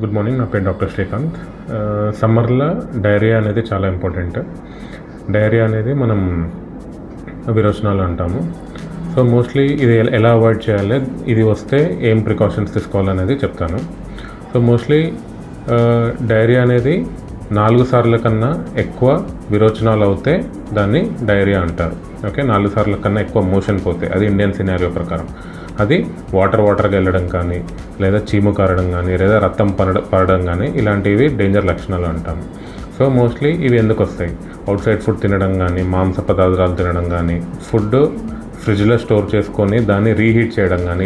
Good morning. నా పేరు doctor Srikanth. సమ్మర్లో డైరియా అనేది చాలా ఇంపార్టెంట్. డైరియా అనేది మనం విరోచనాలు అంటాము. సో మోస్ట్లీ ఇది ఎలా అవాయిడ్ చేయాలి, ఇది వస్తే ఏం ప్రికాషన్స్ తీసుకోవాలనేది చెప్తాను. సో మోస్ట్లీ డైరియా అనేది 4 సార్ల కన్నా ఎక్కువ విరోచనాలు అవుతే దాన్ని డైరియా అంటారు. ఓకే, 4 సార్ల కన్నా ఎక్కువ మోషన్ పోతే, అది ఇండియన్ సినారియో ప్రకారం. అది వాటర్గా వెళ్ళడం కానీ, లేదా చీము కారడం కానీ, లేదా రక్తం పడడం కానీ, ఇలాంటివి డేంజర్ లక్షణాలు అంటాము. సో మోస్ట్లీ ఇవి ఎందుకు వస్తాయి? అవుట్ సైడ్ ఫుడ్ తినడం కానీ, మాంస పదార్థాలు తినడం కానీ, ఫుడ్ ఫ్రిడ్జ్లో స్టోర్ చేసుకొని దాన్ని రీహీట్ చేయడం కానీ,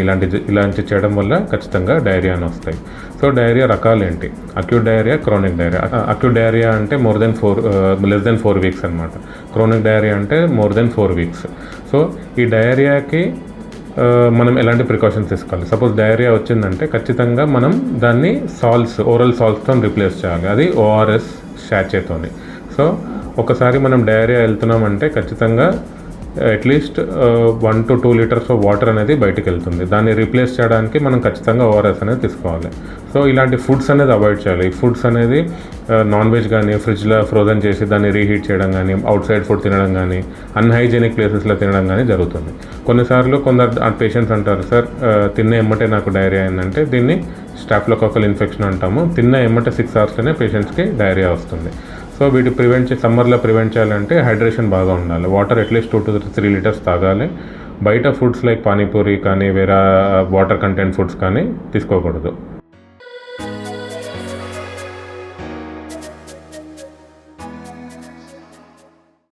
ఇలాంటి చేయడం వల్ల ఖచ్చితంగా డైరియా అని వస్తాయి. సో డైరియా రకాలు ఏంటి? Acute diarrhoea, chronic diarrhoea. Acute diarrhoea అంటే లెస్ దెన్ 4 వీక్స్ అనమాట. క్రానిక్ డైరియా అంటే more than 4 వీక్స్. సో ఈ డైరియాకి మనం ఎలాంటి ప్రికాషన్స్ తీసుకోవాలి? సపోజ్ డైరియా వచ్చిందంటే ఖచ్చితంగా మనం దాన్ని ఓరల్ సాల్ట్స్తో రీప్లేస్ చేయాలి. అది ORS శాచేతోని. సో ఒకసారి మనం డైరియా వెళ్తున్నామంటే ఖచ్చితంగా at least 1 to 2 litres of water అనేది బయటకు వెళ్తుంది. దాన్ని రీప్లేస్ చేయడానికి మనం ఖచ్చితంగా ORS అనేది తీసుకోవాలి. సో ఇలాంటి ఫుడ్స్ అనేది అవాయిడ్ చేయాలి. ఈ ఫుడ్స్ అనేది నాన్ వెజ్ కానీ, ఫ్రిడ్జ్లో ఫ్రోజన్ చేసి దాన్ని రీహీట్ చేయడం కానీ, అవుట్ సైడ్ ఫుడ్ తినడం కానీ, అన్హైజీనిక్ ప్లేసెస్లో తినడం కానీ జరుగుతుంది. కొన్నిసార్లు కొందరు పేషెంట్స్ అంటారు, సార్ తిన్న ఎమ్మటే నాకు డైరియా అయిందంటే దీన్ని స్టాఫిలోకోకల్ ఇన్ఫెక్షన్ అంటాము. తిన్న ఎమ్మటే 6 అవర్స్లోనే పేషెంట్స్కి డైరియా వస్తుంది. సో వీటి సమ్మర్లో ప్రివెంట్ చేయాలంటే హైడ్రేషన్ బాగా ఉండాలి. వాటర్ అట్లీస్ట్ 2 to 3 లీటర్స్ తాగాలి. బయట ఫుడ్స్ లైక్ పానీపూరి కానీ, వేరే వాటర్ కంటెంట్ ఫుడ్స్ కానీ తీసుకోకూడదు.